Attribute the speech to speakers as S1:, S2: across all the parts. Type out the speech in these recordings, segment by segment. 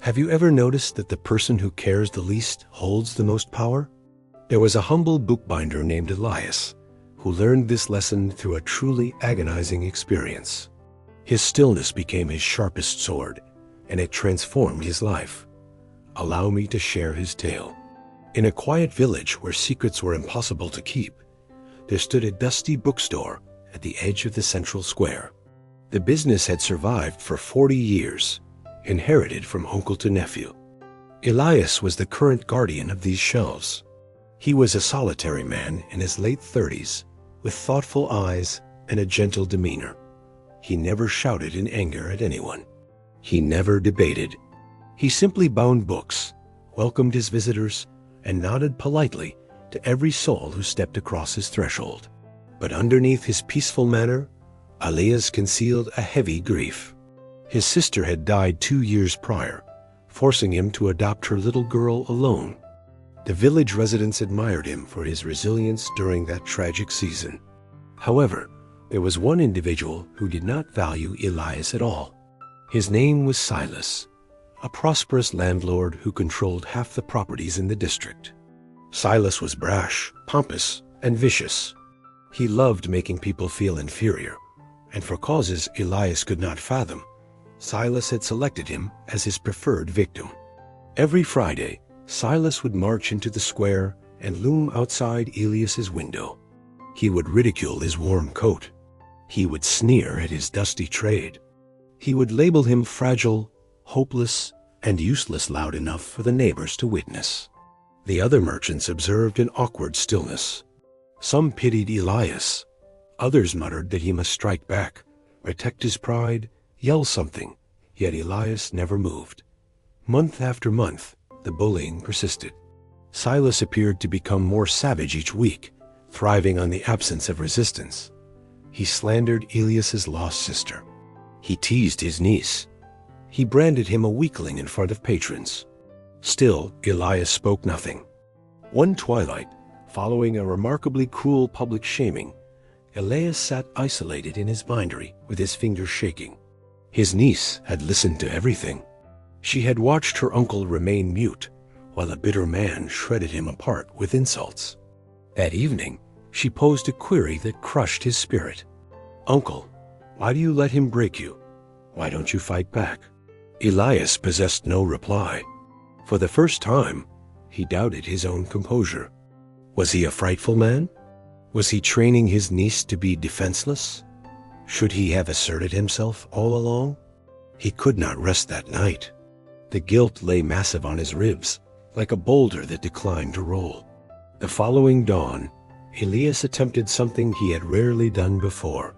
S1: Have you ever noticed that the person who cares the least holds the most power? There was a humble bookbinder named Elias who learned this lesson through a truly agonizing experience. His stillness became his sharpest sword, and it transformed his life. Allow me to share his tale. In a quiet village where secrets were impossible to keep, there stood a dusty bookstore at the edge of the central square. The business had survived for 40 years, inherited from uncle to nephew. Elias was the current guardian of these shelves. He was a solitary man in his late 30s, with thoughtful eyes and a gentle demeanor. He never shouted in anger at anyone. He never debated. He simply bound books, welcomed his visitors, and nodded politely to every soul who stepped across his threshold. But underneath his peaceful manner, Elias concealed a heavy grief. His sister had died 2 years prior, forcing him to adopt her little girl alone. The village residents admired him for his resilience during that tragic season. However, there was one individual who did not value Elias at all. His name was Silas, a prosperous landlord who controlled half the properties in the district. Silas was brash, pompous, and vicious. He loved making people feel inferior, and for causes Elias could not fathom, Silas had selected him as his preferred victim. Every Friday, Silas would march into the square and loom outside Elias's window. He would ridicule his warm coat. He would sneer at his dusty trade. He would label him fragile, hopeless, and useless loud enough for the neighbors to witness. The other merchants observed in awkward stillness. Some pitied Elias. Others muttered that he must strike back, protect his pride, yell something, yet Elias never moved. Month after month, the bullying persisted. Silas appeared to become more savage each week, thriving on the absence of resistance. He slandered Elias's lost sister. He teased his niece. He branded him a weakling in front of patrons. Still, Elias spoke nothing. One twilight, following a remarkably cruel public shaming, Elias sat isolated in his bindery with his fingers shaking. His niece had listened to everything. She had watched her uncle remain mute, while a bitter man shredded him apart with insults. That evening, she posed a query that crushed his spirit. "Uncle, why do you let him break you? Why don't you fight back?" Elias possessed no reply. For the first time, he doubted his own composure. Was he a frightful man? Was he training his niece to be defenseless? Should he have asserted himself all along? He could not rest that night. The guilt lay massive on his ribs, like a boulder that declined to roll. The following dawn, Elias attempted something he had rarely done before.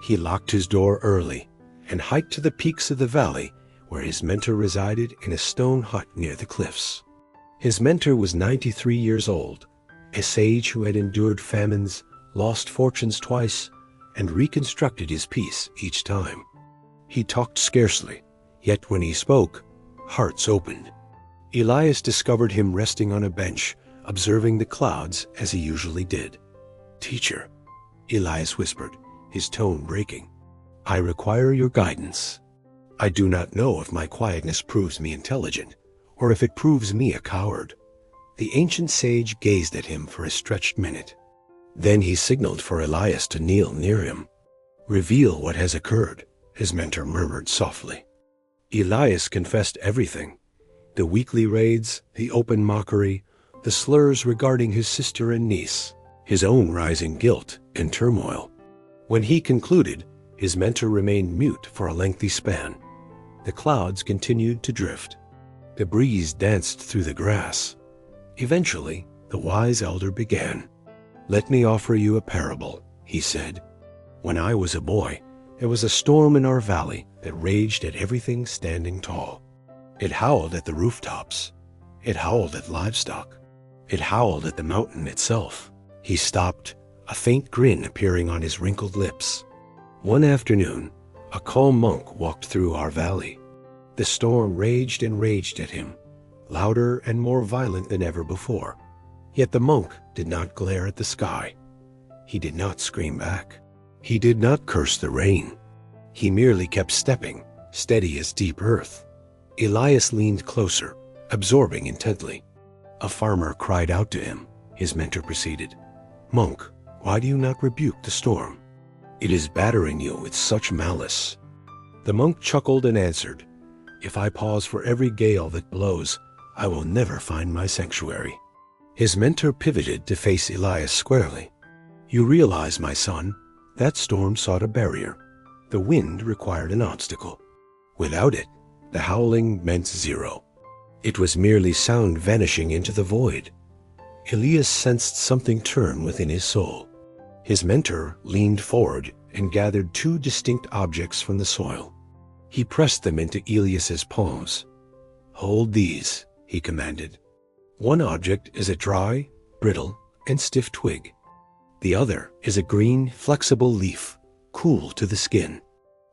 S1: He locked his door early and hiked to the peaks of the valley where his mentor resided in a stone hut near the cliffs. His mentor was 93 years old, a sage who had endured famines, lost fortunes twice, and reconstructed his peace each time. He talked scarcely, yet when he spoke, hearts opened. Elias discovered him resting on a bench, observing the clouds as he usually did. "Teacher," Elias whispered, his tone breaking, "I require your guidance. I do not know if my quietness proves me intelligent, or if it proves me a coward." The ancient sage gazed at him for a stretched minute. Then he signaled for Elias to kneel near him. "Reveal what has occurred," his mentor murmured softly. Elias confessed everything: the weekly raids, the open mockery, the slurs regarding his sister and niece, his own rising guilt and turmoil. When he concluded, his mentor remained mute for a lengthy span. The clouds continued to drift. The breeze danced through the grass. Eventually, the wise elder began. "Let me offer you a parable," he said. "When I was a boy, there was a storm in our valley that raged at everything standing tall. It howled at the rooftops. It howled at livestock. It howled at the mountain itself." He stopped, a faint grin appearing on his wrinkled lips. "One afternoon, a calm monk walked through our valley. The storm raged and raged at him, louder and more violent than ever before. Yet the monk did not glare at the sky. He did not scream back. He did not curse the rain. He merely kept stepping, steady as deep earth. Elias leaned closer, absorbing intently. A farmer cried out to him. His mentor proceeded. "Monk, why do you not rebuke the storm? It is battering you with such malice." The monk chuckled and answered, "If I pause for every gale that blows, I will never find my sanctuary." His mentor pivoted to face Elias squarely. "You realize, my son, that storm sought a barrier. The wind required an obstacle. Without it, the howling meant zero. It was merely sound vanishing into the void." Elias sensed something turn within his soul. His mentor leaned forward and gathered two distinct objects from the soil. He pressed them into Elias's palms. "Hold these," he commanded. "One object is a dry, brittle, and stiff twig. The other is a green, flexible leaf, cool to the skin.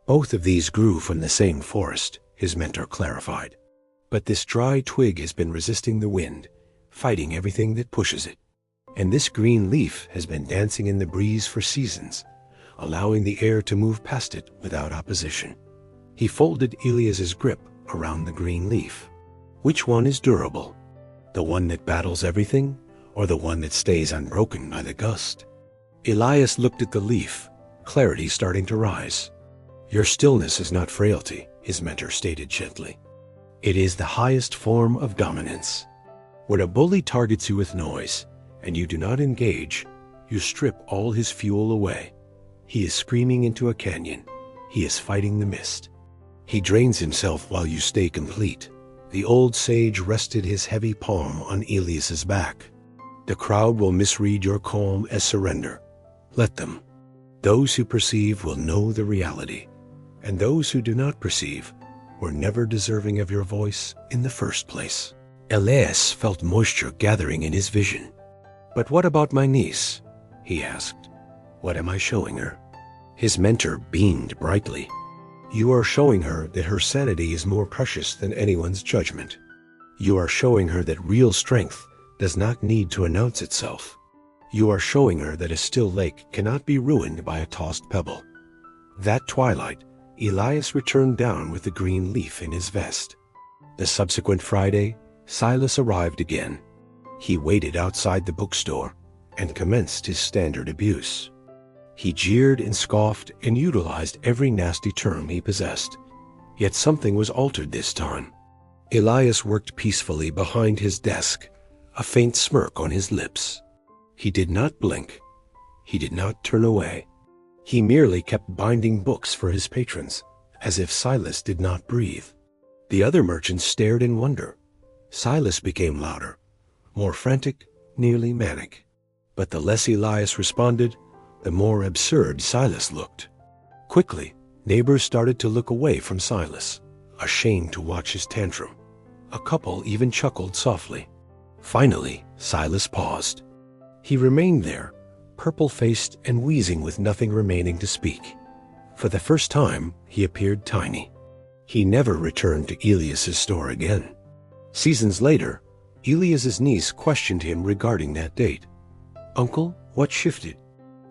S1: Both of these grew from the same forest," his mentor clarified. "But this dry twig has been resisting the wind, fighting everything that pushes it. And this green leaf has been dancing in the breeze for seasons, allowing the air to move past it without opposition." He folded Elias's grip around the green leaf. "Which one is durable? The one that battles everything, or the one that stays unbroken by the gust?" Elias looked at the leaf, clarity starting to rise. "Your stillness is not frailty," his mentor stated gently. "It is the highest form of dominance. When a bully targets you with noise, and you do not engage, you strip all his fuel away. He is screaming into a canyon. He is fighting the mist. He drains himself while you stay complete." The old sage rested his heavy palm on Elias's back. "The crowd will misread your calm as surrender. Let them. Those who perceive will know the reality, and those who do not perceive were never deserving of your voice in the first place." Elias felt moisture gathering in his vision. "But what about my niece?" he asked. "What am I showing her?" His mentor beamed brightly. "You are showing her that her sanity is more precious than anyone's judgment. You are showing her that real strength does not need to announce itself. You are showing her that a still lake cannot be ruined by a tossed pebble." That twilight, Elias returned down with the green leaf in his vest. The subsequent Friday, Silas arrived again. He waited outside the bookstore and commenced his standard abuse. He jeered and scoffed and utilized every nasty term he possessed. Yet something was altered this time. Elias worked peacefully behind his desk, a faint smirk on his lips. He did not blink. He did not turn away. He merely kept binding books for his patrons, as if Silas did not breathe. The other merchants stared in wonder. Silas became louder, more frantic, nearly manic. But the less Elias responded, the more absurd Silas looked. Quickly, neighbors started to look away from Silas, ashamed to watch his tantrum. A couple even chuckled softly. Finally, Silas paused. He remained there, purple-faced and wheezing with nothing remaining to speak. For the first time, he appeared tiny. He never returned to Elias's store again. Seasons later, Elias's niece questioned him regarding that date. "Uncle, what shifted?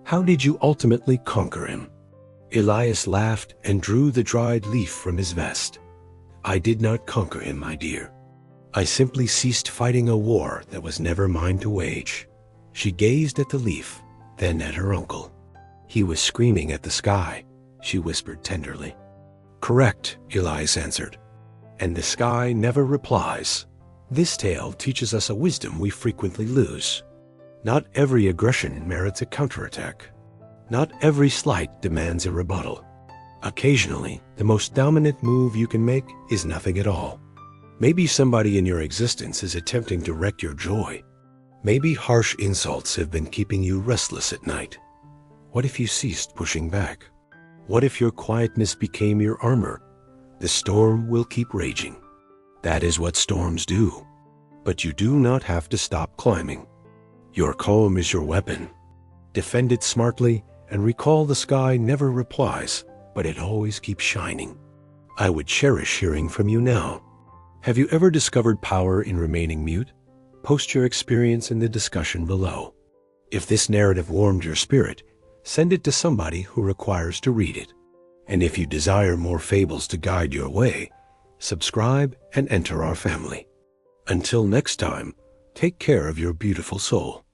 S1: How did you ultimately conquer him?" Elias laughed and drew the dried leaf from his vest. "I did not conquer him, my dear. I simply ceased fighting a war that was never mine to wage." She gazed at the leaf, then at her uncle. "He was screaming at the sky," she whispered tenderly. "Correct," Elias answered. "And the sky never replies." This tale teaches us a wisdom we frequently lose. Not every aggression merits a counterattack. Not every slight demands a rebuttal. Occasionally, the most dominant move you can make is nothing at all. Maybe somebody in your existence is attempting to wreck your joy. Maybe harsh insults have been keeping you restless at night. What if you ceased pushing back? What if your quietness became your armor? The storm will keep raging. That is what storms do. But you do not have to stop climbing. Your calm is your weapon. Defend it smartly and recall the sky never replies, but it always keeps shining. I would cherish hearing from you now. Have you ever discovered power in remaining mute? Post your experience in the discussion below. If this narrative warmed your spirit, send it to somebody who requires to read it. And if you desire more fables to guide your way, subscribe, and enter our family. Until next time, take care of your beautiful soul.